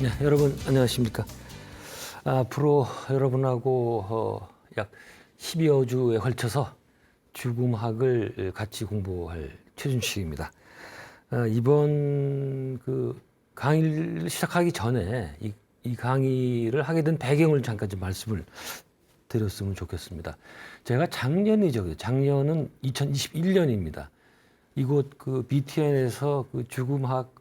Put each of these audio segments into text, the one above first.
네, 여러분 안녕하십니까. 앞으로 여러분하고 약 10여 주에 걸쳐서 죽음학을 같이 공부할 최준식입니다. 이번 그 강의를 시작하기 전에 이 강의를 하게 된 배경을 잠깐 좀 말씀을 드렸으면 좋겠습니다. 제가 작년이죠. 작년은 2021년입니다. 이곳 그 BTN에서 그 죽음학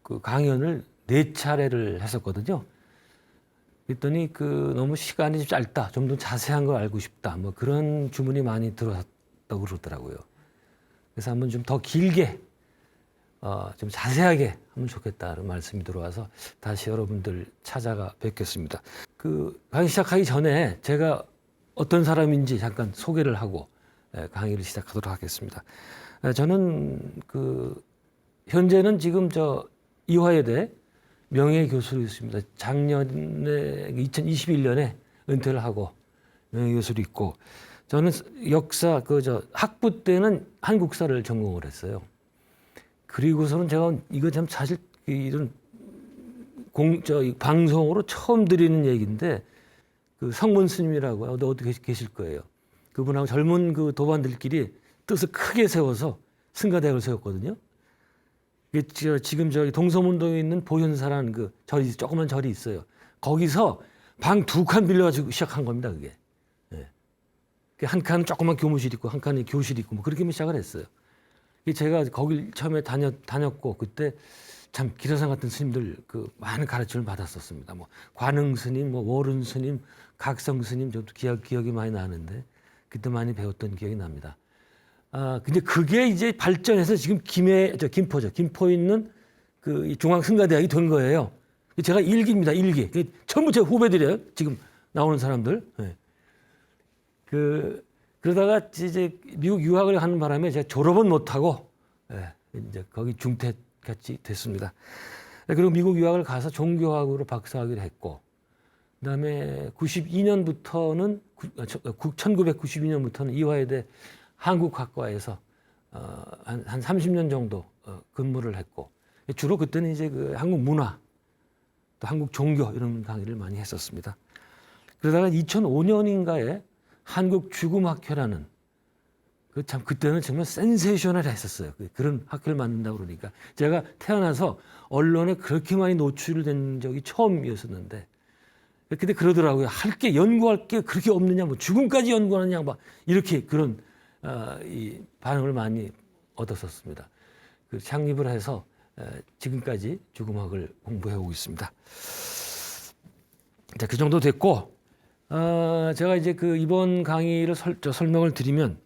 그 강연을 4차례를 했었거든요. 그랬더니 그 너무 시간이 좀 짧다, 좀 더 자세한 걸 알고 싶다, 뭐 그런 주문이 많이 들어왔다고 그러더라고요. 그래서 한번 좀 더 길게, 좀 자세하게 하면 좋겠다는 말씀이 들어와서 다시 여러분들 찾아가 뵙겠습니다. 그 강의 시작하기 전에 제가 어떤 사람인지 잠깐 소개를 하고 강의를 시작하도록 하겠습니다. 저는 그 현재는 지금 이화여대 명예교수로 있습니다. 작년에 2021년에 은퇴를 하고 명예교수로 있고, 저는 역사 학부 때는 한국사를 전공을 했어요. 그리고서는 제가 이거 참 사실 이런 방송으로 처음 드리는 얘기인데, 그 성문 스님이라고 어디 계실 거예요. 그분하고 젊은 그 도반들끼리 뜻을 크게 세워서 승가대학을 세웠거든요. 지금 동서문동에 있는 보현사라는 그 절이, 조그만 절이 있어요. 거기서 방 2칸 빌려가지고 시작한 겁니다, 그게. 예. 한 칸은 조그만 교무실 있고, 한 칸은 교실 있고, 뭐 그렇게 시작을 했어요. 제가 거길 처음에 다녔고, 그때 참 기라상 같은 스님들 그 많은 가르침을 받았었습니다. 뭐 관흥 스님, 뭐 워른 스님, 각성 스님, 저도 기억이 많이 나는데 그때 많이 배웠던 기억이 납니다. 근데 그게 이제 발전해서 지금 김포에 있는 그 중앙승가대학이 된 거예요. 제가 일기입니다, 일기. 전부 제 후배들이에요, 지금 나오는 사람들. 네. 그러다가 이제 미국 유학을 하는 바람에 제가 졸업은 못하고, 이제 거기 중퇴같이 됐습니다. 그리고 미국 유학을 가서 종교학으로 박사학위를 했고, 그 다음에 1992년부터는 이화여대 한국학과에서 한 30년 정도 근무를 했고, 주로 그때는 이제 그 한국 문화, 또 한국 종교 이런 강의를 많이 했었습니다. 그러다가 2005년인가에 한국 죽음학회라는 그때는 정말 센세이셔널 했었어요. 그런 학회를 만든다고 그러니까 제가 태어나서 언론에 그렇게 많이 노출된 적이 처음이었었는데, 근데 그러더라고요. 연구할 게 그렇게 없느냐, 뭐 죽음까지 연구하느냐, 막 이렇게 그런 이 반응을 많이 얻었었습니다. 창립을 해서 지금까지 죽음학을 공부해 오고 있습니다. 자, 그 정도 됐고, 제가 이제 이번 강의를 설명을 드리면,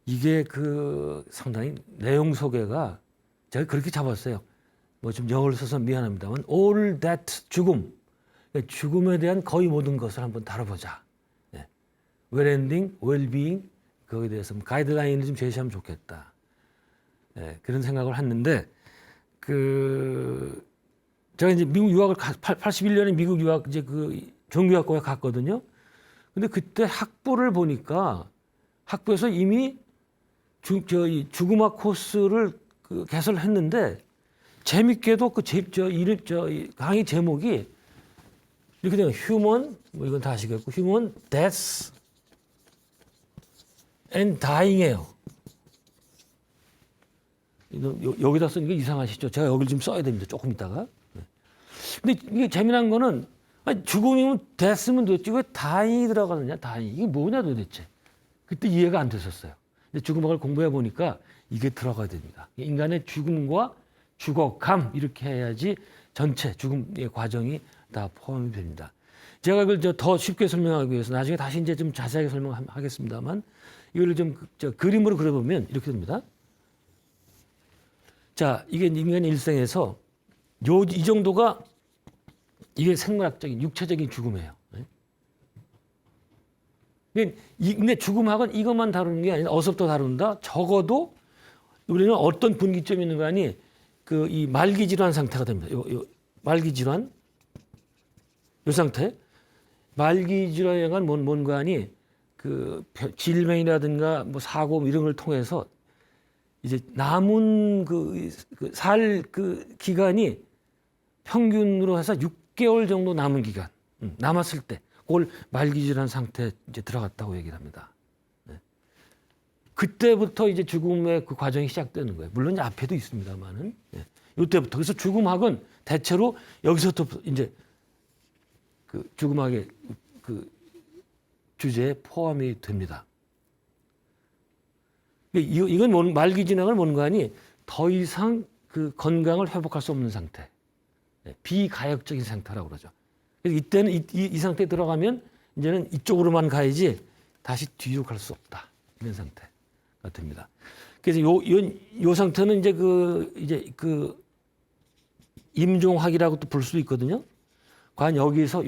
이게 상당히 내용 소개가 제가 그렇게 잡았어요. 뭐 좀 영어를 써서 미안합니다만, all that 죽음에 대한 거의 모든 것을 한번 다뤄보자. well-ending, well-being, 거기에 대해서 가이드라인을 좀 제시하면 좋겠다. 그런 생각을 했는데, 제가 이제 미국 유학을 81년에 미국 유학 이제 종교학과에 갔거든요. 근데 그때 학부를 보니까 학부에서 이미 죽음학 코스를 개설을 했는데, 재밌게도 강의 제목이 이렇게 되면 휴먼, 뭐 이건 다 아시겠고, 휴먼 데스 and dying이에요. 여기다 쓰는 게 이상하시죠? 제가 여기를 좀 써야 됩니다, 조금 있다가. 근데 이게 재미난 거는, 죽음이면 데스면 됐지 왜 dying이 들어가느냐, dying. 이게 뭐냐 도대체. 그때 이해가 안 됐었어요. 근데 죽음학을 공부해 보니까 이게 들어가야 됩니다. 인간의 죽음과 죽어감, 이렇게 해야지 전체 죽음의 과정이 다 포함이 됩니다. 제가 이걸 더 쉽게 설명하기 위해서 나중에 다시 이제 좀 자세하게 설명하겠습니다만, 이걸 좀 그림으로 그려보면 이렇게 됩니다. 자, 이게 인간의 일생에서 이 정도가 이게 생물학적인, 육체적인 죽음이에요. 근데 죽음학은 이것만 다루는 게 아니라 어서부터 다룬다. 적어도 우리는 어떤 분기점이 있는 거 아니, 이 말기 질환 상태가 됩니다. 말기 질환, 이 상태. 말기 질환에 관한 뭔가 하니, 질병이라든가 뭐 사고 이런 걸 통해서 이제 남은 살 기간이 평균으로 해서 10개월 정도 남은 기간, 남았을 때 그걸 말기질한 상태에 이제 들어갔다고 얘기를 합니다. 네. 그때부터 이제 죽음의 그 과정이 시작되는 거예요. 물론 이제 앞에도 있습니다만은. 네. 이때부터. 그래서 죽음학은 대체로 여기서부터 이제 그 죽음학의 그 주제에 포함이 됩니다. 이건 말기 진행을 뭔가니 더 이상 그 건강을 회복할 수 없는 상태, 비가역적인 상태라고 그러죠. 그래서 이때는 이 상태에 들어가면 이제는 이쪽으로만 가야지 다시 뒤로 갈 수 없다, 이런 상태가 됩니다. 그래서 요 상태는 이제 그 임종학이라고도 볼 수도 있거든요. 과연 여기서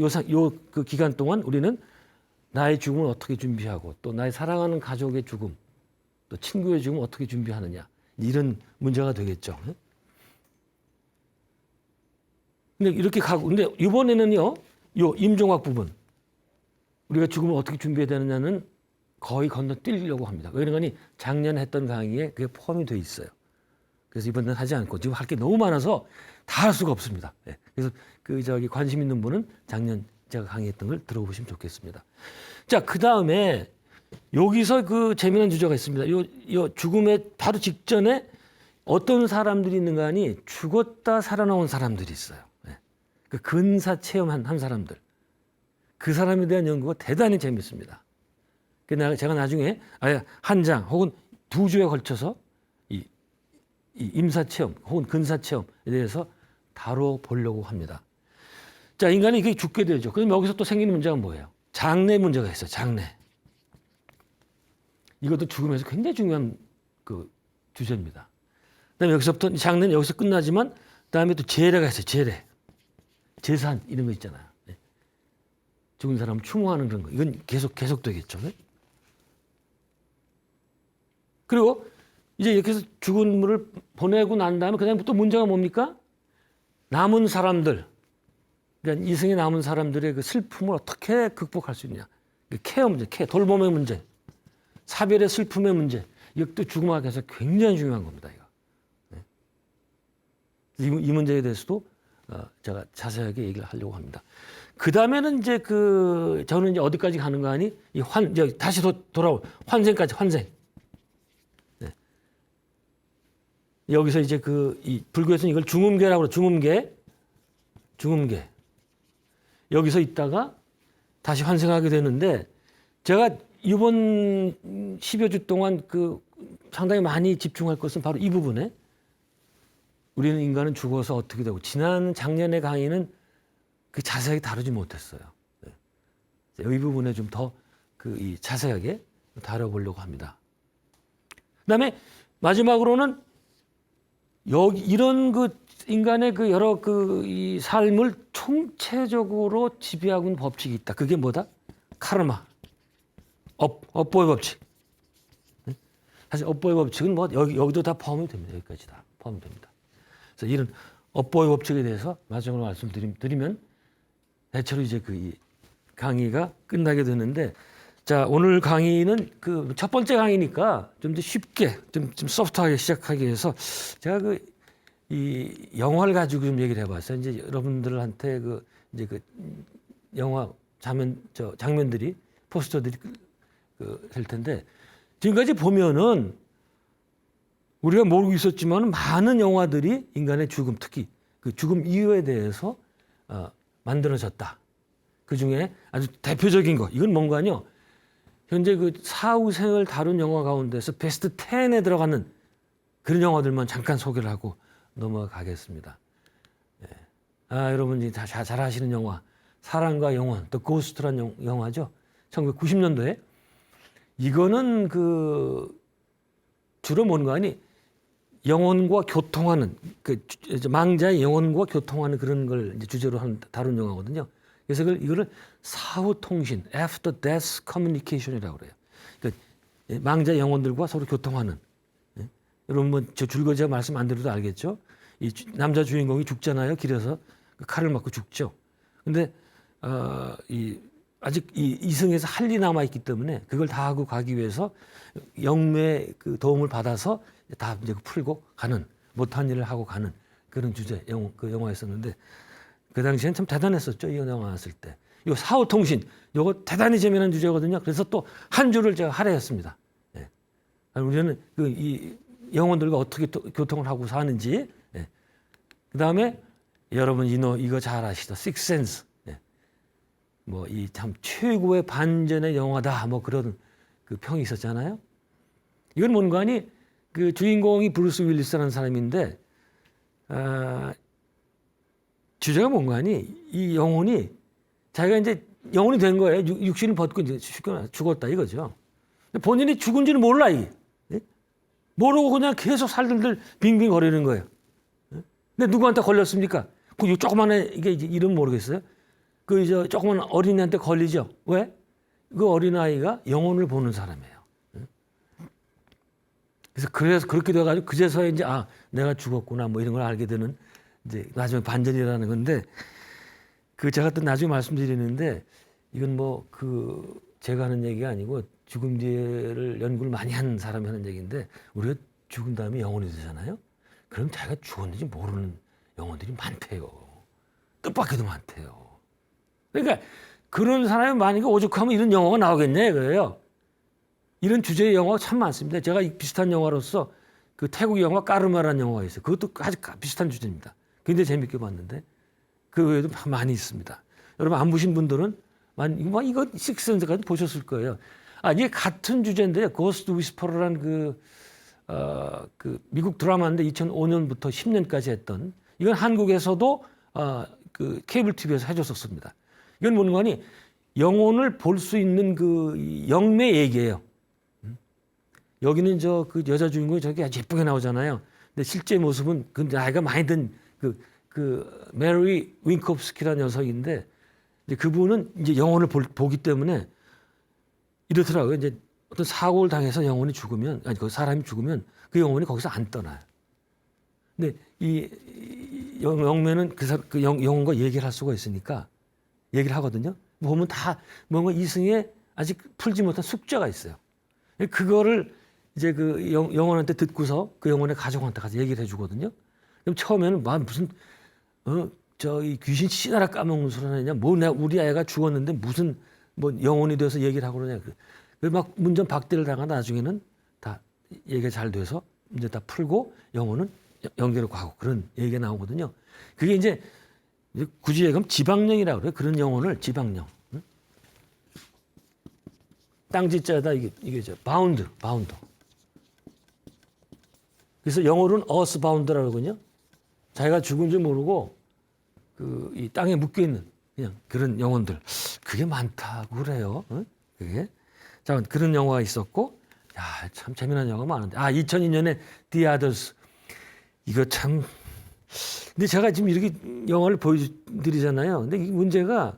그 기간 동안 우리는 나의 죽음을 어떻게 준비하고 또 나의 사랑하는 가족의 죽음, 또 친구의 죽음을 어떻게 준비하느냐, 이런 문제가 되겠죠. 근데 이렇게 가고, 근데 이번에는요, 요 임종학 부분, 우리가 죽음을 어떻게 준비해야 되느냐는 거의 건너뛰려고 합니다. 왜 그러니 작년에 했던 강의에 그게 포함이 돼 있어요. 그래서 이번에는 하지 않고 지금 할 게 너무 많아서 다 할 수가 없습니다. 그래서 관심 있는 분은 작년 제가 강의했던 걸 들어보시면 좋겠습니다. 자, 그 다음에 여기서 그 재미난 주제가 있습니다. 요 죽음의 바로 직전에 어떤 사람들이 있는가 하니 죽었다 살아나온 사람들이 있어요. 그 근사 체험한 사람들. 그 사람에 대한 연구가 대단히 재밌습니다. 제가 나중에 한 장 혹은 2주에 걸쳐서 이 임사 체험 혹은 근사 체험에 대해서 다뤄보려고 합니다. 자, 인간이 이렇게 죽게 되죠. 그럼 여기서 또 생기는 문제가 뭐예요? 장래 문제가 있어요. 장래. 이것도 죽음에서 굉장히 중요한 그 주제입니다. 그다음에 여기서부터 장래는 여기서 끝나지만 그다음에 또 재래가 있어요. 재래. 재산 이런 거 있잖아요. 죽은 사람 추모하는 그런 거. 이건 계속 되겠죠. 네? 그리고 이제 이렇게 해서 죽음을 보내고 난 다음에 그다음에 또 문제가 뭡니까? 남은 사람들, 그러니까 이승에 남은 사람들의 그 슬픔을 어떻게 극복할 수 있냐. 케어 문제, 돌봄의 문제, 사별의 슬픔의 문제. 이것도 죽음학에서 굉장히 중요한 겁니다. 이거. 이 문제에 대해서도 제가 자세하게 얘기를 하려고 합니다. 그 다음에는 이제 저는 이제 어디까지 가는가 하니 이제 다시 돌아올 환생까지 환생. 네. 여기서 이제 이 불교에서는 이걸 중음계라고 그래요. 중음계. 여기서 있다가 다시 환생하게 되는데 제가 이번 10여 주 동안 상당히 많이 집중할 것은 바로 이 부분에 우리는 인간은 죽어서 어떻게 되고 지난 작년의 강의는 자세하게 다루지 못했어요. 네. 이 부분에 좀 더 자세하게 다뤄보려고 합니다. 그다음에 마지막으로는 이런 인간의 여러 이 삶을 총체적으로 지배하고 있는 법칙이 있다. 그게 뭐다? 카르마, 업보의 법칙. 네? 사실 업보의 법칙은 여기도 다 포함이 됩니다. 여기까지 다 포함이 됩니다. 그래서 이런 업보의 법칙에 대해서 마지막으로 말씀드리면 대체로 이제 이 강의가 끝나게 되는데, 자, 오늘 강의는 첫 번째 강의니까 좀 더 쉽게 좀 소프트하게 시작하기 위해서 제가 이 영화를 가지고 좀 얘기를 해봤어요. 이제 여러분들한테 영화 장면들이 포스터들이 될 텐데, 지금까지 보면은 우리가 모르고 있었지만 많은 영화들이 인간의 죽음, 특히 죽음 이유에 대해서 만들어졌다. 그 중에 아주 대표적인 거, 이건 뭔가요? 현재 사후생을 다룬 영화 가운데서 베스트 10에 들어가는 그런 영화들만 잠깐 소개를 하고 넘어가겠습니다. 네. 여러분이 다 잘 아시는 영화, 사랑과 영원, 또 고스트란 영화죠. 1990년도에. 이거는 주로 뭔가 하니 영혼과 교통하는, 망자의 영혼과 교통하는 그런 걸 이제 주제로 다룬 영화거든요. 그래서 이거를 사후통신, After Death Communication이라고 그래요. 그러니까 망자 영혼들과 서로 교통하는. 예? 여러분 저 줄거리 제가 말씀 안 드려도 알겠죠? 이 남자 주인공이 죽잖아요. 길에서 칼을 맞고 죽죠. 근데 아직 이승에서 할 일이 남아 있기 때문에 그걸 다 하고 가기 위해서 영매의 도움을 받아서 다 이제 풀고 가는, 못한 일을 하고 가는 그런 주제 영화였었는데, 그 당시엔 참 대단했었죠. 이 영화 나왔을 때. 이 사후통신, 이거 대단히 재미난 주제거든요. 그래서 또 한 주를 제가 할애했습니다. 예. 우리는 이 영혼들과 어떻게 교통을 하고 사는지. 예. 그 다음에 여러분 이거 잘 아시죠? 식스센스. 예. 뭐 이 참 최고의 반전의 영화다. 뭐 그런 그 평이 있었잖아요. 이건 뭔가 하니 그 주인공이 브루스 윌리스라는 사람인데 주제가 뭔가 하니 이 영혼이 자기가 이제 영혼이 된 거예요. 육신을 벗고 이제 죽었다 이거죠. 본인이 죽은지는 몰라 이게. 모르고 그냥 계속 살들들 빙빙 거리는 거예요. 근데 누구한테 걸렸습니까? 그 조그만한 이게 이름 모르겠어요. 그 이제 조그만 어린이한테 걸리죠. 왜? 그 어린아이가 영혼을 보는 사람이에요. 그래서 그렇게 돼가지고 그제서야 이제 내가 죽었구나 뭐 이런 걸 알게 되는 이제 나중에 반전이라는 건데 그 제가 또 나중에 말씀드리는데 이건 뭐 그 제가 하는 얘기가 아니고 죽음 뒤를 연구를 많이 한 사람이 하는 얘기인데 우리가 죽은 다음에 영혼이 되잖아요. 그럼 자기가 죽었는지 모르는 영혼들이 많대요. 뜻밖에도 많대요. 그러니까 그런 사람이 만약에 오죽하면 이런 영화가 나오겠냐 이거예요. 이런 주제의 영화가 참 많습니다. 제가 비슷한 영화로서 그 태국 영화 까르마라는 영화가 있어요. 그것도 아주 비슷한 주제입니다. 굉장히 재밌게 봤는데 그 외에도 많이 있습니다. 여러분 안 보신 분들은 이거 식스센스까지 보셨을 거예요. 이게 같은 주제인데요. 고스트 위스퍼러라는 그 미국 드라마인데 2005년부터 10년까지 했던 이건 한국에서도 그 케이블 TV에서 해줬었습니다. 이건 뭔가 하니 영혼을 볼 수 있는 그 영매 얘기예요. 여기는 그 여자 주인공이 저기 아주 예쁘게 나오잖아요. 근데 실제 모습은 그 나이가 많이 든 그 메리 윙콥스키라는 녀석인데 이제 그분은 이제 영혼을 보기 때문에 이렇더라고요. 이제 어떤 사고를 당해서 영혼이 죽으면 그 사람이 죽으면 그 영혼이 거기서 안 떠나요. 근데 이 영매는 그 영혼과 얘기를 할 수가 있으니까 얘기를 하거든요. 보면 다 뭔가 이승에 아직 풀지 못한 숙제가 있어요. 그거를 이제 그 영혼한테 듣고서 그 영혼의 가족한테 가서 얘기를 해주거든요. 그럼 처음에는 무슨 이 귀신 씨나라 까먹는 소리 하냐? 우리 아이가 죽었는데 무슨 뭐 영혼이 돼서 얘기를 하고 그러냐? 막 문전 박대를 당하다 나중에는 다 얘기가 잘 돼서 이제 다 풀고 영혼은 영계로 가고 그런 얘기가 나오거든요. 그게 이제 굳이 얘기하면 지방령이라고 그래요. 그런 영혼을 지방령. 땅지자에다 이게 바운드. 그래서 영어로는 어스바운드라고 그러거든요. 자기가 죽은 줄 모르고 이 땅에 묶여 있는 그냥 그런 영혼들. 그게 많다고 그래요. 그게. 자, 그런 영화가 있었고, 참 재미난 영화가 많은데. 2002년에 The Others. 이거 참. 근데 제가 지금 이렇게 영화를 보여드리잖아요. 근데 이 문제가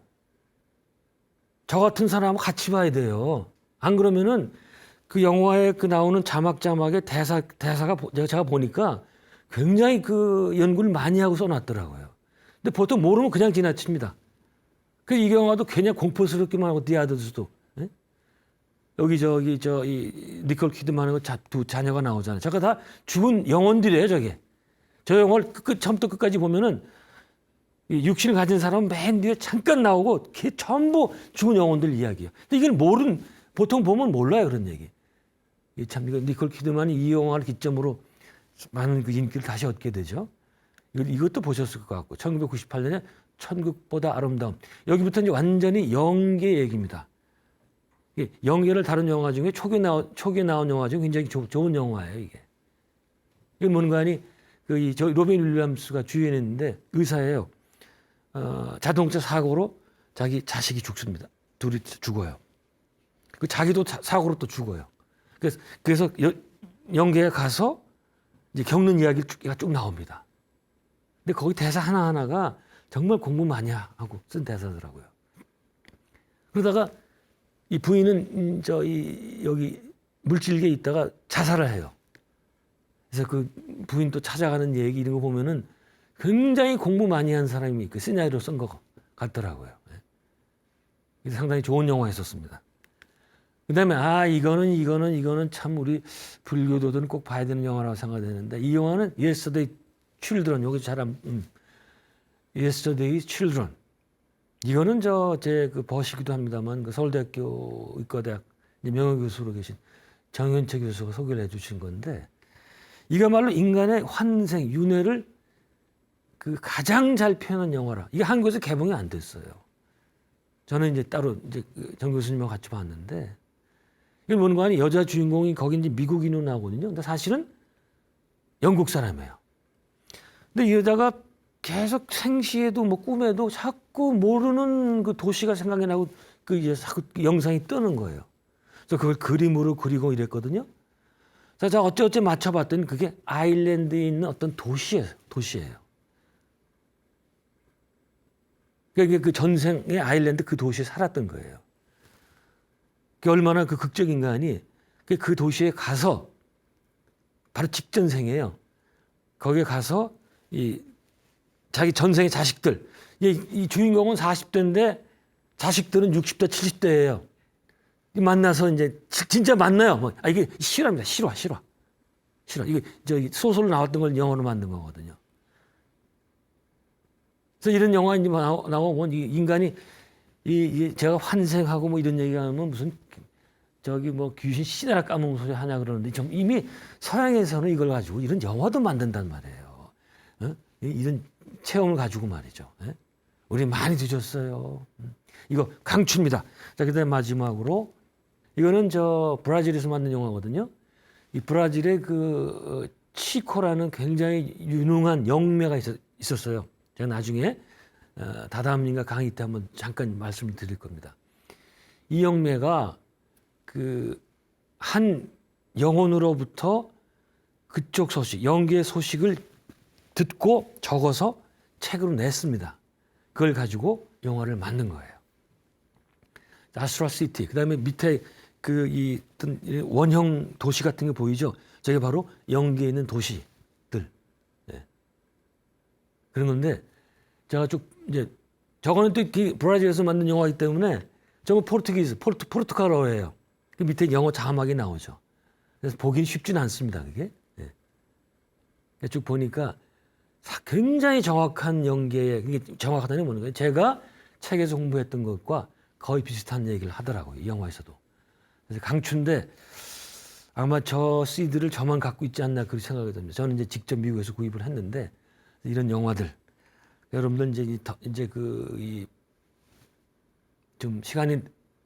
저 같은 사람하고 같이 봐야 돼요. 안 그러면은 그 영화에 나오는 자막의 대사가 제가 보니까 굉장히 그 연구를 많이 하고 써놨더라고요. 근데 보통 모르면 그냥 지나칩니다. 그래서 이 영화도 그냥 공포스럽기만 하고 디아드스도 여기 이 니콜 키드만하고 두 자녀가 나오잖아요. 저거 다 죽은 영혼들이에요, 저게. 저 영화를 처음부터 끝까지 보면은 육신을 가진 사람은 맨 뒤에 잠깐 나오고 걔 전부 죽은 영혼들 이야기예요. 근데 이걸 보통 보면 몰라요, 그런 얘기. 참 이거 니콜 키드만이 이 영화를 기점으로 많은 그 인기를 다시 얻게 되죠. 이것도 보셨을 것 같고 1998년에 천국보다 아름다움. 여기부터 이제 완전히 영계 얘기입니다. 영계를 다룬 영화 중에 초기에 나온 영화 중에 굉장히 좋은 영화예요, 이게. 이게 뭔가 하니 로빈 윌리엄스가 주연했는데 의사예요. 자동차 사고로 자기 자식이 죽습니다. 둘이 죽어요. 자기도 사고로 또 죽어요. 그래서 영계에 가서 이제 겪는 이야기가 쭉 나옵니다. 근데 거기 대사 하나하나가 정말 공부 많이 하고 쓴 대사더라고요. 그러다가 이 부인은 여기 물질계에 있다가 자살을 해요. 그래서 그 부인 또 찾아가는 얘기 이런 거 보면은 굉장히 공부 많이 한 사람이 그 시나리오 쓴 거 같더라고요. 그래서 상당히 좋은 영화였었습니다. 그다음에 이거는 참 우리 불교도들은 꼭 봐야 되는 영화라고 생각되는데 이 영화는 Yesterday Children 여기 Yesterday's Children. 이거는 제 그 버시기도 합니다만 그 서울대학교 의과대학 명예교수로 계신 정현채 교수가 소개를 해주신 건데 이거말로 인간의 환생, 윤회를 그 가장 잘 표현한 영화라. 이게 한국에서 개봉이 안 됐어요. 저는 이제 따로 이제 정 교수님하고 같이 봤는데 이게 뭔가 하니 여자 주인공이 거기 이제 미국인으로 나오거든요. 근데 사실은 영국 사람이에요. 근데 이 여자가 계속 생시에도 뭐 꿈에도 자꾸 모르는 그 도시가 생각이 나고 그 이제 자꾸 영상이 뜨는 거예요. 그래서 그걸 그림으로 그리고 이랬거든요. 그래서 제가 어찌어찌 맞춰봤더니 그게 아일랜드에 있는 어떤 도시예요. 그게 그 전생의 아일랜드 그 도시에 살았던 거예요. 그게 얼마나 그 극적 인간이 그 도시에 가서 바로 직전생이에요. 거기에 가서 이 자기 전생의 자식들, 이 주인공은 40대인데 자식들은 60대, 70대예요. 만나서 이제 진짜 만나요. 이게 실화입니다. 실화. 이게 소설로 나왔던 걸 영어로 만든 거거든요. 그래서 이런 영화 이제 나오면 인간이 제가 환생하고 뭐 이런 얘기하면 무슨 뭐 귀신 씨나라 까먹은 소리 하냐 그러는데 이미 서양에서는 이걸 가지고 이런 영화도 만든단 말이에요. 이런 체험을 가지고 말이죠. 우리 많이 드셨어요. 이거 강추입니다. 자, 그다음에 마지막으로 이거는 브라질에서 만든 영화거든요. 이 브라질에 그 치코라는 굉장히 유능한 영매가 있었어요. 제가 나중에 다다음님과 강의 때 한번 잠깐 말씀을 드릴 겁니다. 이 영매가 그 한 영혼으로부터 그쪽 소식, 영계의 소식을 듣고 적어서 책으로 냈습니다. 그걸 가지고 영화를 만든 거예요. 아스트로시티. 그다음에 밑에 이 원형 도시 같은 게 보이죠? 저게 바로 영계에 있는 도시들. 네. 그런 건데 제가 쭉 이제 저거는 또 브라질에서 만든 영화이기 때문에 저거 포르투갈어예요. 그 밑에 영어 자막이 나오죠. 그래서 보기 쉽지는 않습니다. 그게. 네. 쭉 보니까 굉장히 정확한 연계에, 이게 정확하다는 게 뭐는 거예요? 제가 책에서 공부했던 것과 거의 비슷한 얘기를 하더라고요. 이 영화에서도. 그래서 강추인데 아마 저 CD를 저만 갖고 있지 않나 그렇게 생각이 듭니다. 저는 이제 직접 미국에서 구입을 했는데 이런 영화들 여러분들 이제 좀 시간이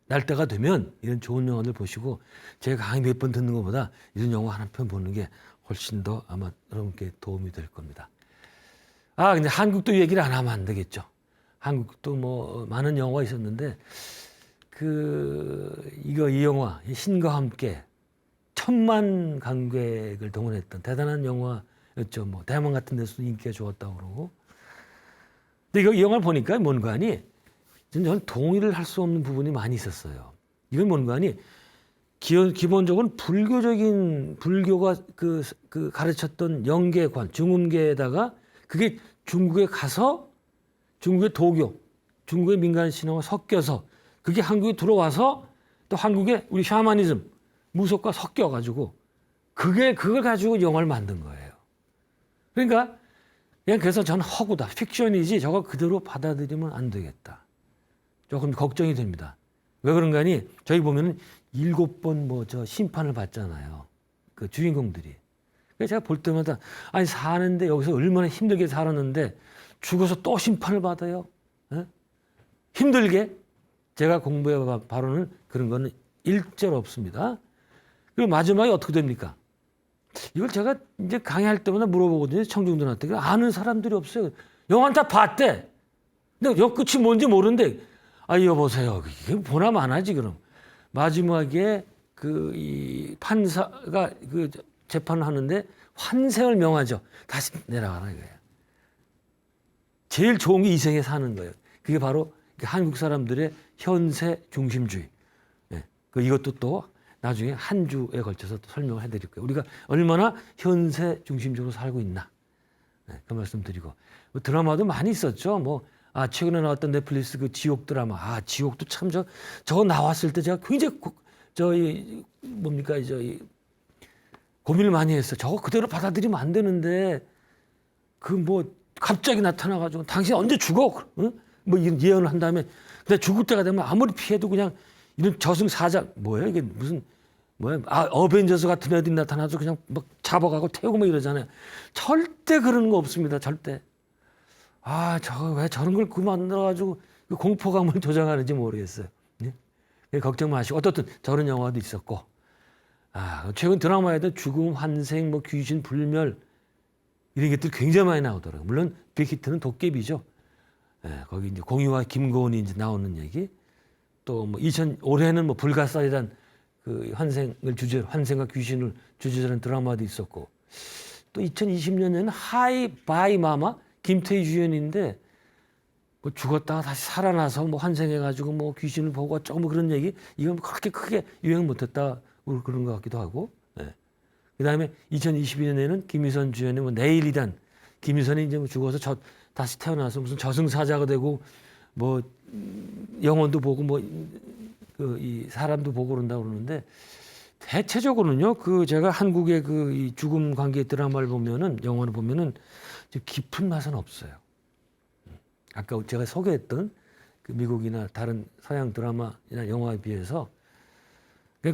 날 때가 되면 이런 좋은 영화들 보시고 제가 강의 몇 번 듣는 것보다 이런 영화 한 편 보는 게 훨씬 더 아마 여러분께 도움이 될 겁니다. 근데 한국도 얘기를 안 하면 안 되겠죠. 한국도 뭐 많은 영화가 있었는데 이 영화 신과 함께 1000만 관객을 동원했던 대단한 영화였죠. 뭐 대만 같은 데서도 인기가 좋았다고 그러고. 근데 이 영화를 보니까 뭔가 하니 저는 동의를 할 수 없는 부분이 많이 있었어요. 이건 뭔가 하니 기본적으로 불교가 그 가르쳤던 영계관, 중음계에다가 그게 중국에 가서 중국의 도교, 중국의 민간 신화와 섞여서 그게 한국에 들어와서 또 한국의 우리 샤머니즘, 무속과 섞여가지고 그걸 가지고 영화를 만든 거예요. 그러니까 그래서 저는 허구다. 픽션이지 저거 그대로 받아들이면 안 되겠다. 조금 걱정이 됩니다. 왜 그런가 하니 저희 보면은 7번 심판을 받잖아요. 그 주인공들이. 그래서 제가 볼 때마다 사는데 여기서 얼마나 힘들게 살았는데 죽어서 또 심판을 받아요. 힘들게? 제가 공부해 바로는 그런 거는 일절 없습니다. 그리고 마지막에 어떻게 됩니까? 이걸 제가 이제 강의할 때마다 물어보거든요. 청중들한테. 아는 사람들이 없어요. 영화는 다 봤대. 근데 끝이 뭔지 모르는데 여보세요. 이게 보나 마나지 그럼. 마지막에 이 판사가 재판을 하는데 환생을 명하죠. 다시 내려가라 이거예요. 제일 좋은 게 이 생에 사는 거예요. 그게 바로 한국 사람들의 현세 중심주의. 이것도 또 나중에 한 주에 걸쳐서 또 설명을 해드릴 거예요. 우리가 얼마나 현세 중심적으로 살고 있나. 그 말씀 드리고. 드라마도 많이 있었죠. 최근에 나왔던 넷플릭스 그 지옥 드라마. 지옥도 참 저거 나왔을 때 제가 굉장히 고민을 많이 했어요. 저거 그대로 받아들이면 안 되는데 갑자기 나타나가지고 당신 언제 죽어? 응? 뭐 이런 예언을 한 다음에 근데 죽을 때가 되면 아무리 피해도 그냥 이런 저승사자 뭐예요 이게 무슨 뭐야 어벤져스 같은 애들이 나타나서 그냥 막 잡아가고 태우고 막 이러잖아요. 절대 그런 거 없습니다. 절대. 저 왜 저런 걸 만들어가지고 그 공포감을 조장하는지 모르겠어요. 예? 걱정 마시고 어떻든 저런 영화도 있었고 최근 드라마에도 죽음, 환생, 뭐 귀신, 불멸 이런 것들이 굉장히 많이 나오더라고요. 물론 빅히트는 도깨비죠. 예, 거기 이제 공유와 김고은이 이제 나오는 얘기. 또 뭐 올해는 뭐 불가사리란 그 환생과 귀신을 주제로 한 드라마도 있었고. 또 2020년에는 하이 바이 마마 김태희 주연인데 뭐 죽었다가 다시 살아나서 뭐 환생해가지고 뭐 귀신을 보고 어쩌고 뭐 그런 얘기 이건 그렇게 크게 유행 못했다 그런 것 같기도 하고. 예. 그다음에 2022년에는 김희선 주연의 뭐 내일이란 김희선이 이제 뭐 죽어서 다시 태어나서 무슨 저승사자가 되고 뭐 영혼도 보고 뭐 이 사람도 보고 그런다고 그러는데 대체적으로는요 제가 한국의 이 죽음 관계 드라마를 보면은 영화를 보면은 깊은 맛은 없어요. 아까 제가 소개했던 그 미국이나 다른 서양 드라마나 영화에 비해서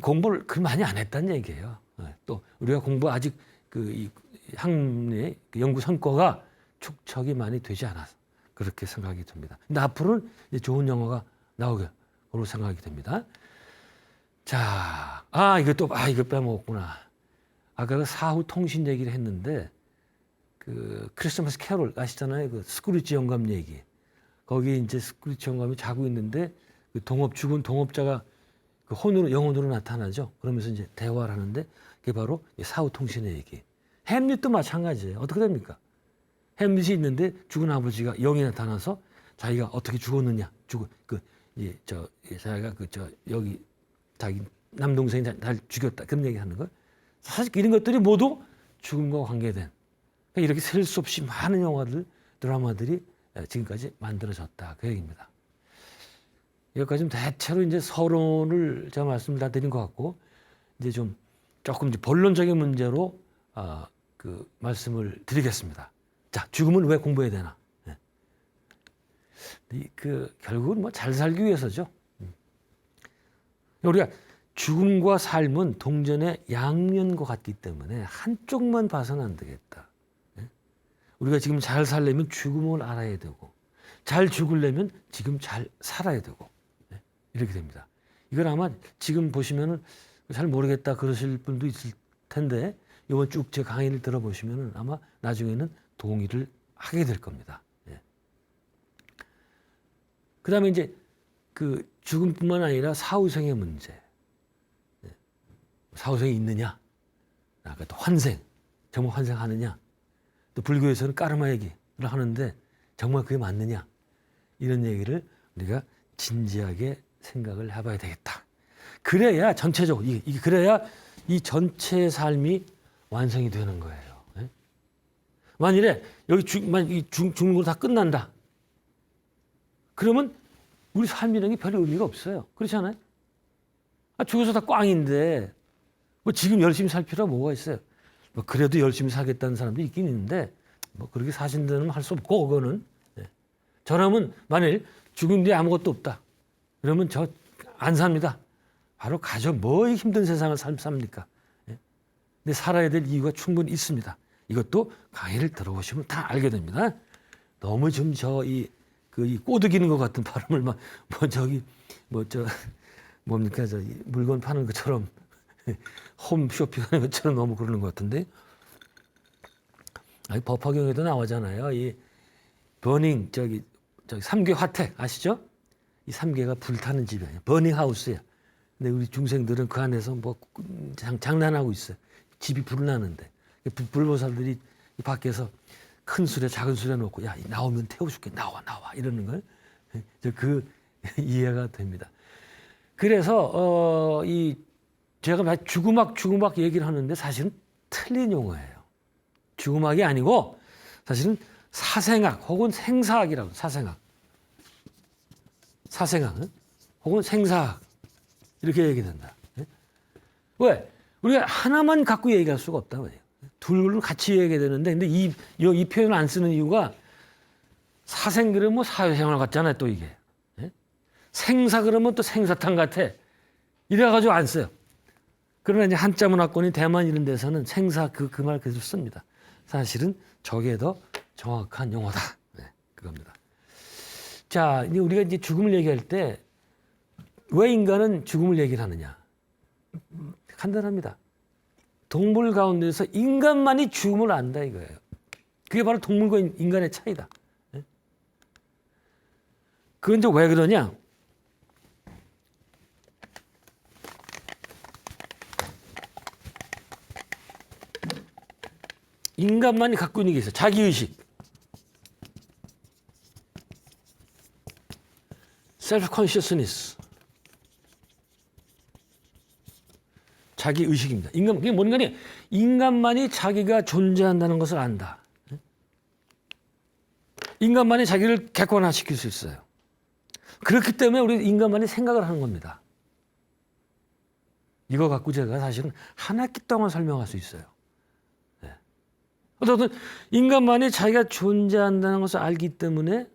공부를 그 많이 안 했다는 얘기예요. 또 우리가 공부 아직 이 학문의 연구 성과가 축적이 많이 되지 않아서 그렇게 생각이 듭니다. 근데 앞으로는 이제 좋은 영화가 나오기로 생각이 됩니다. 자, 이거 빼먹었구나. 아까 그 사후 통신 얘기를 했는데 그 크리스마스 캐롤 아시잖아요. 그 스크루지 영감 얘기. 거기에 이제 스크루지 영감이 자고 있는데 그 죽은 동업자가 그 영혼으로 나타나죠. 그러면서 이제 대화를 하는데 그게 바로 사후 통신의 얘기. 햄릿도 마찬가지예요. 어떻게 됩니까? 햄릿이 있는데 죽은 아버지가 영이 나타나서 자기가 어떻게 죽었느냐, 자기가 여기 자기 남동생이 날 죽였다 그런 얘기하는 거. 사실 이런 것들이 모두 죽음과 관계된. 그러니까 이렇게 셀 수 없이 많은 드라마들이 지금까지 만들어졌다 그 얘기입니다. 여기까지는 대체로 이제 서론을 제가 말씀을 다 드린 것 같고 이제 조금 이제 본론적인 문제로 그 말씀을 드리겠습니다. 자, 죽음은 왜 공부해야 되나? 결국은 뭐 잘 살기 위해서죠. 우리가 죽음과 삶은 동전의 양면과 같기 때문에 한쪽만 봐서는 안 되겠다. 우리가 지금 잘 살려면 죽음을 알아야 되고 잘 죽으려면 지금 잘 살아야 되고 이렇게 됩니다. 이걸 아마 지금 보시면은 잘 모르겠다 그러실 분도 있을 텐데 이번 쭉 제 강의를 들어보시면은 아마 나중에는 동의를 하게 될 겁니다. 그다음에 이제 그 죽음뿐만 아니라 사후생의 문제. 사후생이 있느냐? 또 환생, 정말 환생하느냐? 또 불교에서는 까르마 얘기를 하는데 정말 그게 맞느냐? 이런 얘기를 우리가 진지하게 생각을 해봐야 되겠다. 그래야 전체적으로 그래야 이 전체 삶이 완성이 되는 거예요. 만일에 여기 죽는 거 다 끝난다. 그러면 우리 삶이라는 게 별 의미가 없어요. 그렇지 않아요? 죽어서 다 꽝인데 뭐 지금 열심히 살 필요가 뭐가 있어요? 뭐 그래도 열심히 살겠다는 사람도 있긴 있는데 뭐 그렇게 사신다면 할 수 없고 그거는 저라면 만일 죽은 뒤에 아무것도 없다. 그러면 저 안 삽니다. 바로 가죠. 뭐 힘든 세상을 삽니까? 근데 살아야 될 이유가 충분히 있습니다. 이것도 강의를 들어보시면 다 알게 됩니다. 너무 좀 이 꼬드기는 것 같은 발음을 뭡니까 물건 파는 것처럼 홈쇼핑하는 것처럼 너무 그러는 것 같은데 법화경에도 나오잖아요. 이 버닝 삼계 화택 아시죠? 이 삼계가 불타는 집이에요. 버닝 하우스야. 근데 우리 중생들은 그 안에서 뭐 장난하고 있어요. 집이 불나는데 불보살들이 밖에서 큰 수레 작은 수레 놓고 야 나오면 태워줄게 나와 이러는 걸 그 이해가 됩니다. 그래서 제가 죽음학 얘기를 하는데 사실은 틀린 용어예요. 죽음학이 아니고 사실은 사생학 혹은 생사학이라고 사생학 혹은 생사학 이렇게 얘기된다. 왜? 우리가 하나만 갖고 얘기할 수가 없다. 둘을 같이 얘기해야 되는데 근데 이 표현을 안 쓰는 이유가 사생 그러면 뭐 사회생활 같잖아요, 또 이게. 예? 생사 그러면 또 생사탕 같아. 이래가지고 안 써요. 그러나 이제 한자 문화권이 대만 이런 데서는 생사 그 말 계속 씁니다. 사실은 저게 더 정확한 용어다. 네, 그겁니다. 자, 이제 우리가 이제 죽음을 얘기할 때 왜 인간은 죽음을 얘기를 하느냐? 간단합니다. 동물 가운데서 인간만이 죽음을 안다 이거예요. 그게 바로 동물과 인간의 차이다. 네? 그건 이제 왜 그러냐? 인간만이 갖고 있는 게 있어요. 자기의식. self-consciousness. 자기의식입니다. 그게 뭔가니? 인간만이 자기가 존재한다는 것을 안다. 인간만이 자기를 객관화시킬 수 있어요. 그렇기 때문에 우리 인간만이 생각을 하는 겁니다. 이거 갖고 제가 사실은 한 학기 동안 설명할 수 있어요. 어쨌든 인간만이 자기가 존재한다는 것을 알기 때문에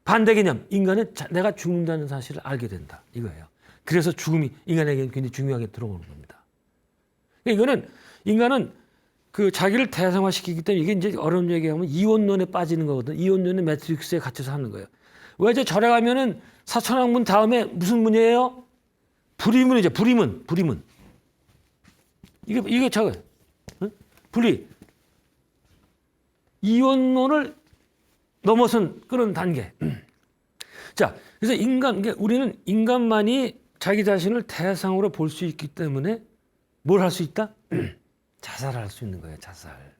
반대 개념, 인간은 내가 죽는다는 사실을 알게 된다. 이거예요. 그래서 죽음이 인간에게 굉장히 중요하게 들어오는 겁니다. 이거는 인간은 그 자기를 대상화시키기 때문에 이게 이제 어려운 얘기하면 이원론에 빠지는 거거든. 이원론의 매트릭스에 갇혀서 하는 거예요. 왜 이제 절에 가면은 사천왕문 다음에 무슨 문이에요? 불의문이죠. 불의문. 이게 저거. 응? 불의. 이원론을 넘어선 그런 단계. 자, 그래서 우리는 인간만이 자기 자신을 대상으로 볼 수 있기 때문에 뭘 할 수 있다? 자살할 수 있는 거예요. 자살.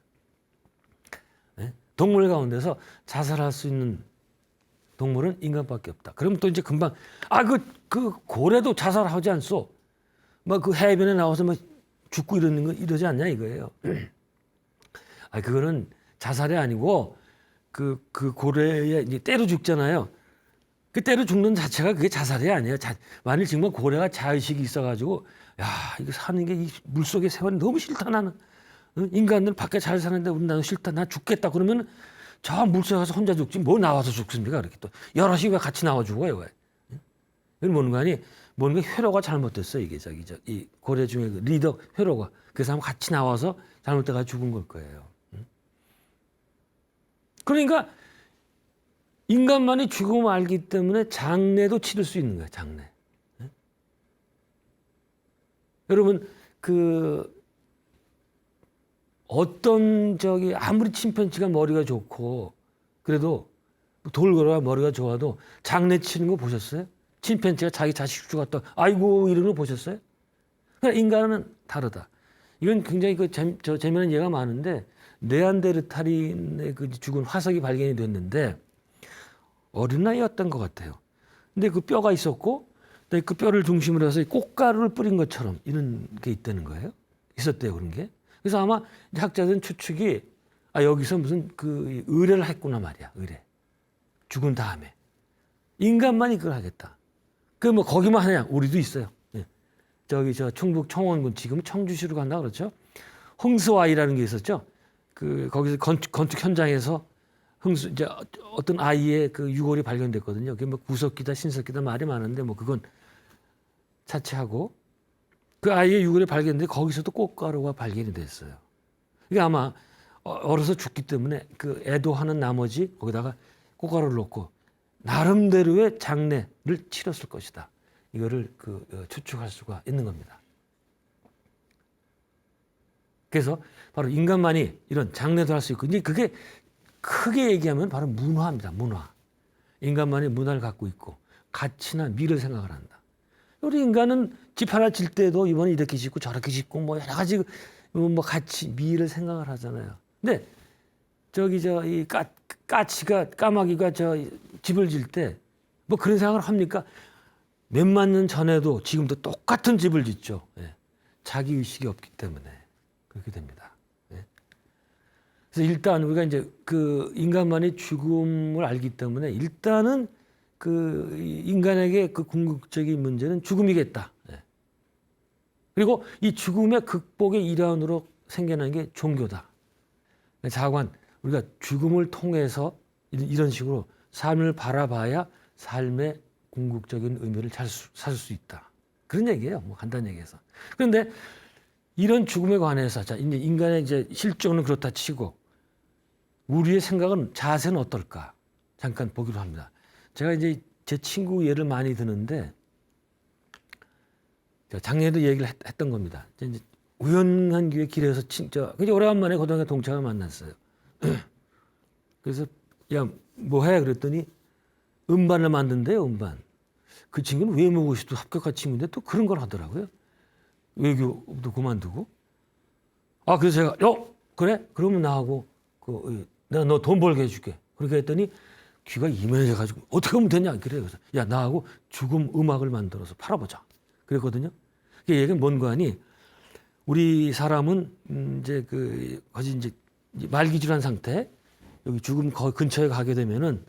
네? 동물 가운데서 자살할 수 있는 동물은 인간밖에 없다. 그러면 또 이제 금방 그 고래도 자살하지 않소? 막 그 해변에 나와서 막 죽고 이러지 않냐 이거예요. 그거는 자살이 아니고 그 고래에 이제 때려 죽잖아요. 그 때려 죽는 자체가 그게 자살이 아니에요. 만일 정말 고래가 자의식이 있어가지고 이거 사는 게 이 물속에 세월이 너무 싫다 나는. 인간들 밖에 잘 사는데 우리 나는 싫다. 나 죽겠다. 그러면 저 물속에 가서 혼자 죽지 뭐 나와서 죽습니까? 그렇게 또 여럿이 왜 같이 나와 죽어요? 왜? 이건 뭔가 회로가 잘못됐어. 이게 이 고래 중에 그 리더 회로가 그 사람 같이 나와서 잘못돼가 죽은 걸 거예요. 그러니까 인간만이 죽음을 알기 때문에 장례도 치를 수 있는 거예요. 장례. 여러분 어떤 아무리 침팬지가 머리가 좋고 그래도 돌고래가 머리가 좋아도 장례 치는 거 보셨어요? 침팬지가 자기 자식 죽었다 아이고 이러는 거 보셨어요? 그러니까 인간은 다르다. 이건 굉장히 재미있는 예가 많은데 네안데르탈인의 그 죽은 화석이 발견이 됐는데 어린 나이였던 것 같아요. 근데 그 뼈가 있었고 그 뼈를 중심으로 해서 꽃가루를 뿌린 것처럼 이런 게 있다는 거예요. 있었대요, 그런 게. 그래서 아마 학자들은 추측이 여기서 무슨 그 의뢰를 했구나 말이야. 의뢰. 죽은 다음에. 인간만이 그걸 하겠다. 뭐 거기만 하냐? 우리도 있어요. 예. 저 충북 청원군 지금 청주시로 간다 그렇죠? 흥스와이라는 게 있었죠. 거기서 건축 현장에서 이제 어떤 아이의 그 유골이 발견됐거든요. 그게 뭐 구석기다 신석기다 말이 많은데 뭐 그건 차치하고 그 아이의 유골이 발견됐는데 거기서도 꽃가루가 발견이 됐어요. 이게 아마 얼어서 죽기 때문에 그 애도하는 나머지 거기다가 꽃가루를 넣고 나름대로의 장례를 치렀을 것이다. 이거를 추측할 수가 있는 겁니다. 그래서 바로 인간만이 이런 장례도 할 수 있고 이제 그게 크게 얘기하면 바로 문화입니다. 문화. 인간만이 문화를 갖고 있고 가치나 미를 생각을 한다. 우리 인간은 집 하나 질 때도 이번에 이렇게 짓고 저렇게 짓고 뭐 여러 가지 뭐 가치 미를 생각을 하잖아요. 근데 이 까마귀가 집을 질 때 뭐 그런 생각을 합니까? 몇만 년 전에도 지금도 똑같은 집을 짓죠. 예. 자기 의식이 없기 때문에 그렇게 됩니다. 예. 그래서 일단 우리가 이제 그 인간만이 죽음을 알기 때문에 일단은 그 인간에게 그 궁극적인 문제는 죽음이겠다. 예. 그리고 이 죽음의 극복의 일환으로 생겨난 게 종교다. 자관 우리가 죽음을 통해서 이런 식으로 삶을 바라봐야 삶의 궁극적인 의미를 찾을 수 있다. 그런 얘기예요. 뭐 간단히 얘기해서. 그런데 이런 죽음에 관해서 자 이제 인간의 이제 실존은 그렇다 치고 우리의 생각은 자세는 어떨까? 잠깐 보기로 합니다. 제가 이제 제 친구 예를 많이 드는데 작년에도 얘기를 했던 겁니다. 이제 우연한 기회 길에서 그냥 오래간만에 고등학교 동창을 만났어요. 그래서 야 뭐 해? 그랬더니 음반을 만든대요. 음반. 그 친구는 외모고시도 합격한 친구인데 또 그런 걸 하더라고요. 외교도 그만두고. 아 그래서 제가 그래? 그러면 나하고 내가 너 돈 벌게 해줄게. 그렇게 했더니 귀가 이만해져가지고 어떻게 하면 되냐? 그래. 그래서 야 나하고 죽음 음악을 만들어서 팔아보자. 그랬거든요. 그 얘기는 뭔가 하니 우리 사람은 이제 거의 이제 말기질한 상태 여기 죽음 거의 근처에 가게 되면은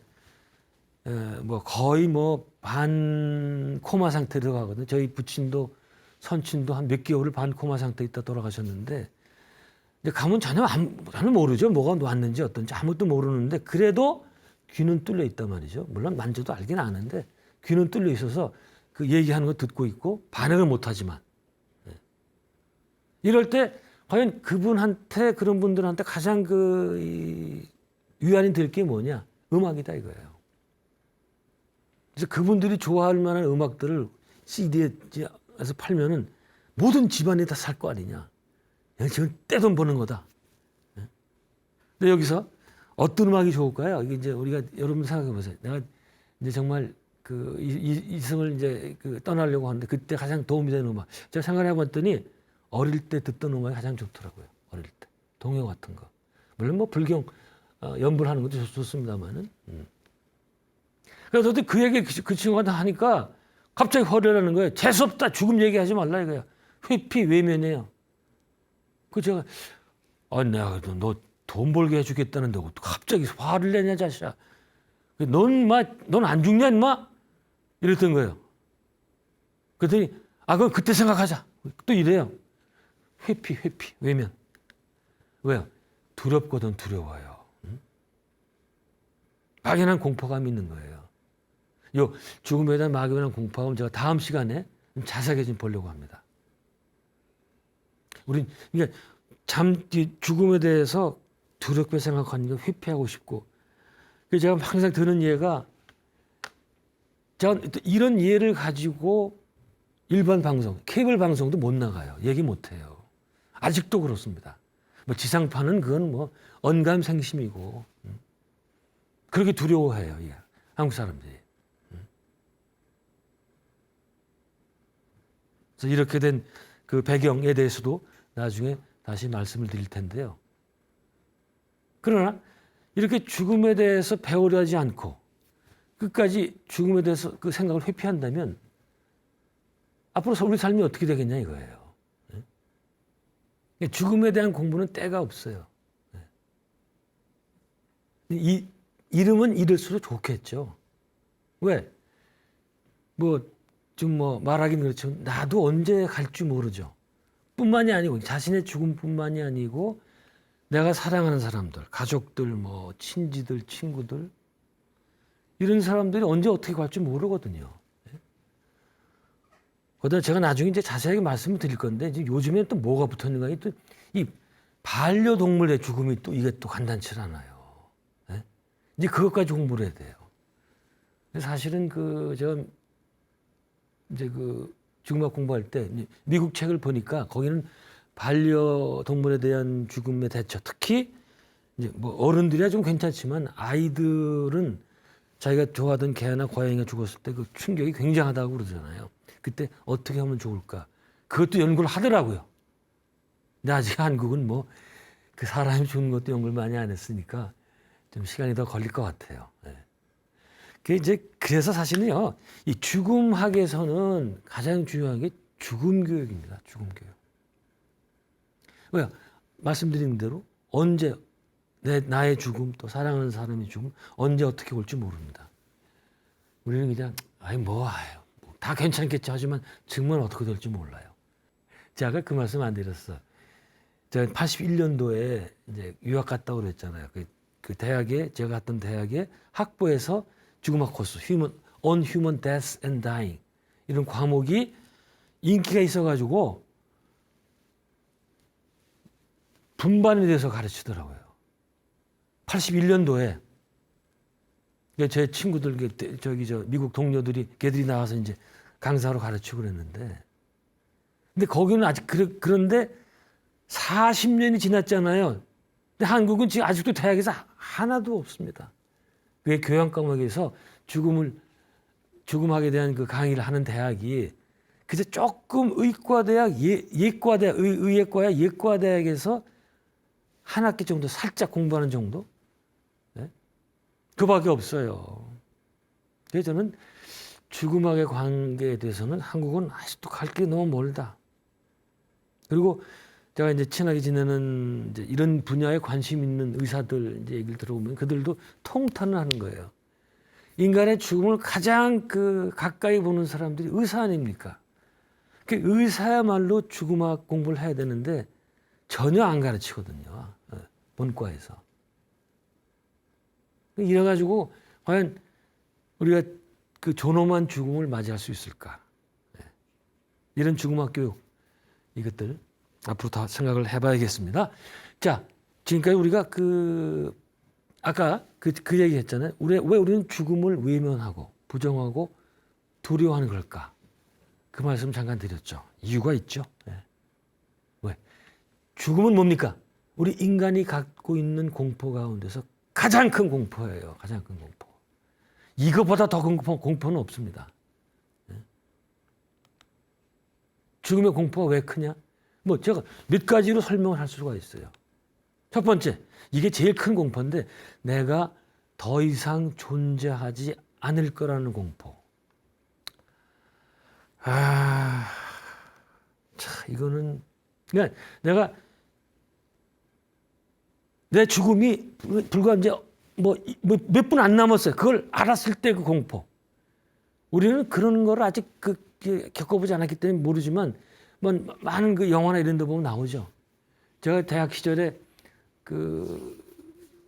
뭐 거의 뭐 반 코마 상태로 들어가거든요. 저희 부친도 선친도 한 몇 개월을 반 코마 상태에 있다 돌아가셨는데 이제 가면 전혀 모르죠. 뭐가 왔는지 어떤지 아무것도 모르는데 그래도 귀는 뚫려 있단 말이죠. 물론 만져도 알긴 아는데 귀는 뚫려 있어서 그 얘기하는 거 듣고 있고 반응을 못하지만 이럴 때 과연 그분한테 그런 분들한테 가장 위안이 될 게 뭐냐? 음악이다 이거예요. 그래서 그분들이 좋아할 만한 음악들을 CD에서 팔면은 모든 집안이 다 살 거 아니냐? 지금 떼돈 버는 거다. 근데 여기서 어떤 음악이 좋을까요? 이게 이제 우리가 여러분 생각해 보세요. 내가 이제 정말 이승을 이제 떠나려고 하는데 그때 가장 도움이 되는 음악. 제가 생각해 봤더니 어릴 때 듣던 음악이 가장 좋더라고요. 어릴 때 동요 같은 거. 물론 뭐 불경 연불하는 것도 좋습니다만은. 그래서 그 얘기 그 친구한테 하니까 갑자기 화를 내는 거예요. 재수없다. 죽음 얘기하지 말라 이거야. 회피 외면이에요. 그 제가 내가 너 돈 벌게 해주겠다는데 갑자기 화를 내냐 자식아. 넌 안 죽냐 임마? 이랬던 거예요. 그랬더니 그럼 그때 생각하자. 또 이래요. 회피 외면. 왜요? 두렵거든 두려워요. 막연한 공포감이 있는 거예요. 요 죽음에 대한 막연한 공포감을 제가 다음 시간에 좀 자세하게 좀 보려고 합니다. 우린 그러니까 죽음에 대해서 두렵게 생각하는 게 회피하고 싶고 그래서 제가 항상 드는 예가 제가 이런 예를 가지고 일반 방송, 케이블 방송도 못 나가요. 얘기 못 해요. 아직도 그렇습니다. 뭐 지상파는 그건 뭐 언감생심이고 그렇게 두려워해요. 예. 한국 사람들이. 그래서 이렇게 된 그 배경에 대해서도 나중에 다시 말씀을 드릴 텐데요. 그러나 이렇게 죽음에 대해서 배우려 하지 않고 끝까지 죽음에 대해서 그 생각을 회피한다면 앞으로 우리 삶이 어떻게 되겠냐 이거예요. 죽음에 대한 공부는 때가 없어요. 이 이름은 이럴수록 좋겠죠. 왜? 말하긴 그렇지만 나도 언제 갈지 모르죠. 뿐만이 아니고 자신의 죽음뿐만이 아니고 내가 사랑하는 사람들, 가족들, 뭐 친지들, 친구들 이런 사람들이 언제 어떻게 갈지 모르거든요. 그러다 제가 나중에 이제 자세하게 말씀을 드릴 건데 이제 요즘에 또 뭐가 붙었는가 또 이 반려동물의 죽음이 또 이게 또 간단치 않아요. 이제 그것까지 공부를 해야 돼요. 사실은 제가 이제 죽음학 공부할 때 미국 책을 보니까 거기는 반려동물에 대한 죽음의 대처, 특히 이제 뭐 어른들이야 좀 괜찮지만 아이들은 자기가 좋아하던 개나 고양이가 죽었을 때 그 충격이 굉장하다고 그러잖아요. 그때 어떻게 하면 좋을까? 그것도 연구를 하더라고요. 근데 아직 한국은 뭐 그 사람이 죽는 것도 연구를 많이 안 했으니까 좀 시간이 더 걸릴 것 같아요. 그래서 사실은요, 이 죽음학에서는 가장 중요한 게 죽음 교육입니다. 죽음 교육. 왜요? 말씀드린 대로 언제 나의 죽음 또 사랑하는 사람의 죽음 언제 어떻게 올지 모릅니다. 우리는 그냥 다 괜찮겠죠 하지만 정말 어떻게 될지 몰라요. 제가 그 말씀 안 드렸어. 제가 81년도에 이제 유학 갔다고 그랬잖아요. 그 대학에 제가 갔던 대학에 학부에서 죽음학 코스, on human death and dying 이런 과목이 인기가 있어가지고 분반이 돼서 가르치더라고요. 81년도에 제 친구들 미국 동료들이 걔들이 나와서 이제 강사로 가르치고 그랬는데, 근데 거기는 아직 그런데 40년이 지났잖아요. 근데 한국은 지금 아직도 대학에서 하나도 없습니다. 그게 교양 과목에서 죽음학에 대한 그 강의를 하는 대학이 그저 조금 의과대학, 예과대학, 의예과야 예과대학에서 한 학기 정도 살짝 공부하는 정도? 네? 그밖에 없어요. 그래서 저는 죽음학의 관계에 대해서는 한국은 아직도 갈 길이 너무 멀다. 그리고 제가 이제 친하게 지내는 이제 이런 분야에 관심 있는 의사들 이제 얘기를 들어보면 그들도 통탄을 하는 거예요. 인간의 죽음을 가장 가까이 보는 사람들이 의사 아닙니까? 그 의사야말로 죽음학 공부를 해야 되는데 전혀 안 가르치거든요. 본과에서. 이래가지고 과연 우리가 그 존엄한 죽음을 맞이할 수 있을까? 이런 죽음학 교육 이것들 앞으로 다 생각을 해봐야겠습니다. 자, 지금까지 우리가 아까 그 얘기 했잖아요. 왜 우리는 죽음을 외면하고 부정하고 두려워하는 걸까? 그 말씀 잠깐 드렸죠. 이유가 있죠. 왜? 죽음은 뭡니까? 우리 인간이 갖고 있는 공포 가운데서 가장 큰 공포예요. 가장 큰 공포. 이거보다 더 큰 공포는 없습니다. 죽음의 공포가 왜 크냐? 제가 몇 가지로 설명을 할 수가 있어요. 첫 번째, 이게 제일 큰 공포인데 내가 더 이상 존재하지 않을 거라는 공포. 이거는 그러니까 내가 내 죽음이 불과 이제 몇 분 안 남았어요. 그걸 알았을 때 그 공포. 우리는 그런 걸 아직 겪어보지 않았기 때문에 모르지만 많은 그 영화나 이런 데 보면 나오죠. 제가 대학 시절에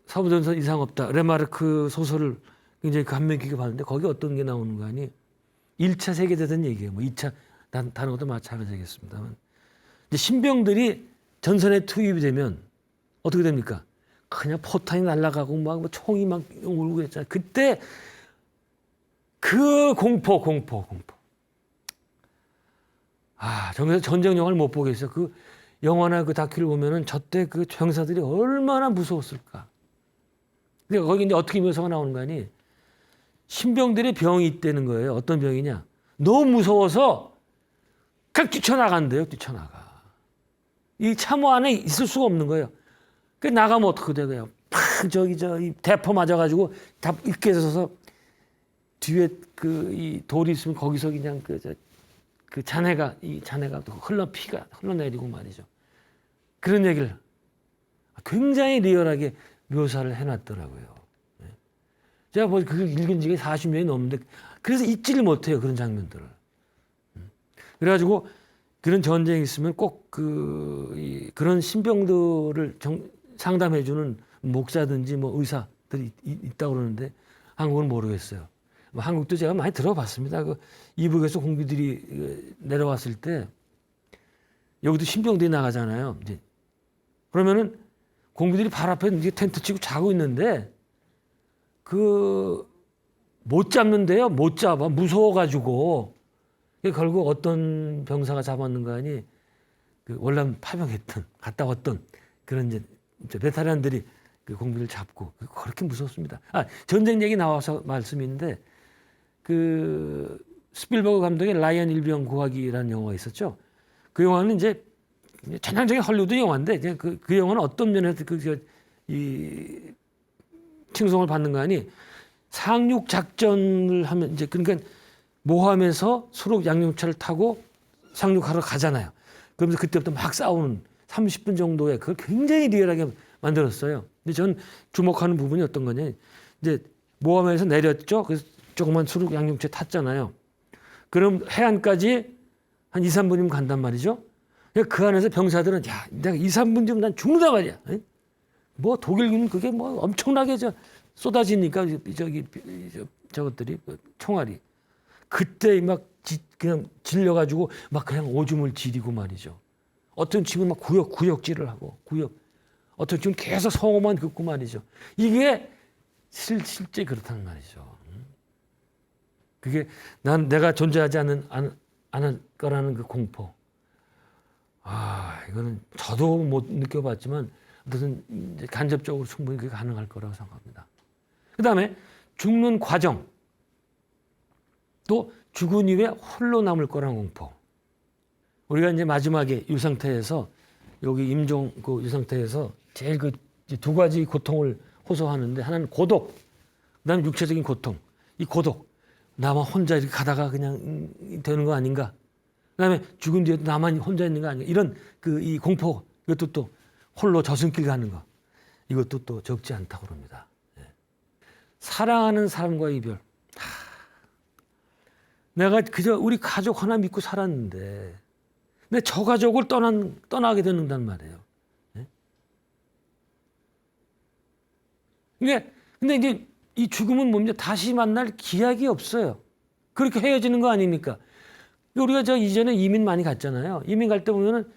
사부전선 이상 없다 레마르크 소설을 굉장히 감명 깊게 봤는데 거기 어떤 게 나오는 거 아니? 1차 세계대전 얘기예요. 2차 다른 것도 마찬가지겠습니다만 이제 신병들이 전선에 투입이 되면 어떻게 됩니까? 그냥 포탄이 날아가고 막 총이 막 울고 그랬잖아요. 그때 그 공포. 정말 전쟁 영화를 못 보겠어요. 그 영화나 그 다큐를 보면은 저때 그 병사들이 얼마나 무서웠을까. 근데 거기 이제 어떻게 묘사가 나오는 거 아니? 신병들의 병이 있다는 거예요. 어떤 병이냐? 너무 무서워서 그냥 뛰쳐나간대요. 뛰쳐나가. 이 참호 안에 있을 수가 없는 거예요. 그 나가면 어떻게 돼요? 이 대포 맞아가지고 다 이렇게 서서 뒤에 이 돌이 있으면 거기서 그냥 이 잔해가 피가 흘러내리고 말이죠. 그런 얘기를 굉장히 리얼하게 묘사를 해놨더라고요. 제가 그걸 읽은 지가 40년이 넘는데 그래서 잊지를 못해요. 그런 장면들을. 그래가지고 그런 전쟁이 있으면 꼭 그런 신병들을 상담해주는 목사든지 의사들이 있다고 그러는데 한국은 모르겠어요. 한국도 제가 많이 들어봤습니다. 이북에서 공비들이 내려왔을 때 여기도 신병들이 나가잖아요. 이제 그러면은 공비들이 발 앞에 이제 텐트 치고 자고 있는데 못 잡는데요. 못 잡아. 무서워가지고. 결국 어떤 병사가 잡았는가 하니 월남 파병했던 갔다 왔던 그런 이제 베테랑들이 공비를 잡고 그렇게 무섭습니다. 전쟁 얘기 나와서 말씀인데 스필버그 감독의 라이언 일병 구하기라는 영화가 있었죠. 그 영화는 이제 전형적인 헐리우드 영화인데 그 영화는 어떤 면에서 이 칭송을 받는가 하니 상륙 작전을 하면 이제 그러니까 모함에서 수록 양용차를 타고 상륙하러 가잖아요. 그러면서 그때부터 막 싸우는 30분 정도의 그걸 굉장히 리얼하게 만들었어요. 근데 전 주목하는 부분이 어떤 거냐. 이제 모함에서 내렸죠. 그래서 조그만 수륙 양용차 탔잖아요. 그럼 해안까지 한 2, 3분이면 간단 말이죠. 그 안에서 병사들은 내가 2, 3분 뒤면 난 죽는다 말이야. 독일군은 그게 엄청나게 쏟아지니까 저것들이 그 총알이 그때 막 그냥 질려가지고 막 그냥 오줌을 지리고 말이죠. 어떤 친구는 막 구역질을 하고 어떤 친구는 계속 성호만 긋고 말이죠. 이게 실제 그렇다는 말이죠. 그게 내가 존재하지 않을 거라는 그 공포. 이거는 저도 못 느껴봤지만 어떤 이제 간접적으로 충분히 그게 가능할 거라고 생각합니다. 그 다음에 죽는 과정, 또 죽은 이후에 홀로 남을 거라는 공포. 우리가 이제 마지막에 이 상태에서 여기 임종 그 이 상태에서 제일 그 두 가지 고통을 호소하는데 하나는 고독, 그다음에 육체적인 고통. 이 고독, 나만 혼자 이렇게 가다가 그냥 되는 거 아닌가? 그다음에 죽은 뒤에도 나만 혼자 있는 거 아닌가? 이런 그 이 공포, 이것도 또 홀로 저승길 가는 거, 이것도 또 적지 않다고 합니다. 사랑하는 사람과의 이별. 내가 그저 우리 가족 하나 믿고 살았는데, 근데 저 가족을 떠나게 되는단 말이에요. 근데 이제 이 죽음은 뭡니까? 다시 만날 기약이 없어요. 그렇게 헤어지는 거 아닙니까? 우리가 저 이전에 이민 많이 갔잖아요. 이민 갈 때 보면은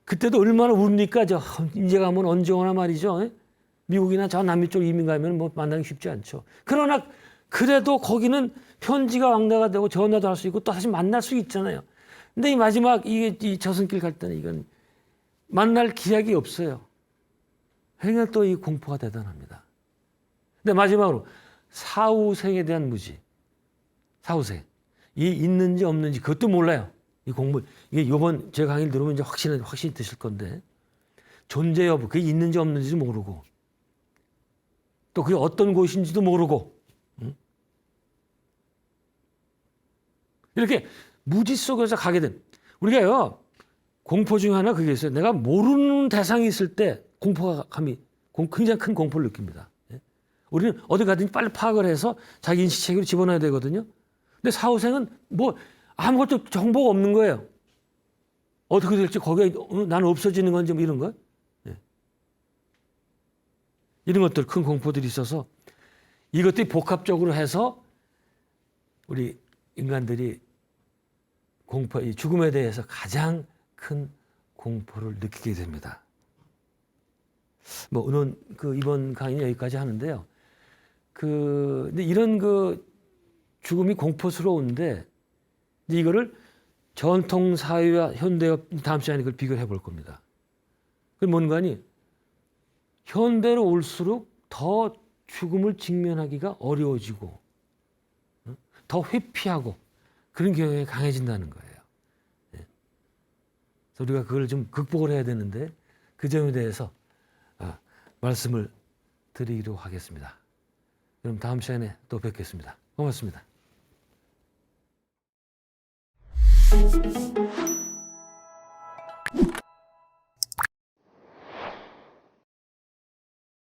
그때도 얼마나 웁니까? 이제 가면 언제 오나 말이죠. 미국이나 저 남미 쪽 이민 가면 뭐 만나기 쉽지 않죠. 그러나 그래도 거기는 편지가 왕래가 되고 전화도 할 수 있고 또 다시 만날 수 있잖아요. 근데 이 마지막 이 저승길 갈 때는 이건 만날 기약이 없어요. 그러니까 또 이 공포가 대단합니다. 근데 마지막으로 사후생에 대한 무지. 사후생. 이 있는지 없는지 그것도 몰라요. 이 공부. 이게 이번 제 강의를 들으면 이제 확신이 드실 건데 존재 여부, 그게 있는지 없는지도 모르고 또 그게 어떤 곳인지도 모르고 이렇게 무지 속에서 가게 된 우리가요 공포 중에 하나 그게 있어요. 내가 모르는 대상이 있을 때 공포가 굉장히 큰 공포를 느낍니다. 우리는 어디 가든지 빨리 파악을 해서 자기 인식 체계로 집어넣어야 되거든요. 근데 사후생은 뭐 아무것도 정보가 없는 거예요. 어떻게 될지 거기에 나는 없어지는 건지 뭐 이런 거. 이런 것들 큰 공포들이 있어서 이것들이 복합적으로 해서 우리 인간들이 이 죽음에 대해서 가장 큰 공포를 느끼게 됩니다. 뭐 오늘 이번 강의는 여기까지 하는데요. 근데 이런 죽음이 공포스러운데 이거를 전통 사회와 현대와 다음 시간에 그걸 비교해 볼 겁니다. 그게 뭔가니 현대로 올수록 더 죽음을 직면하기가 어려워지고 더 회피하고 그런 경향이 강해진다는 거예요. 그래서 우리가 그걸 좀 극복을 해야 되는데 그 점에 대해서 말씀을 드리도록 하겠습니다. 그럼 다음 시간에 또 뵙겠습니다. 고맙습니다.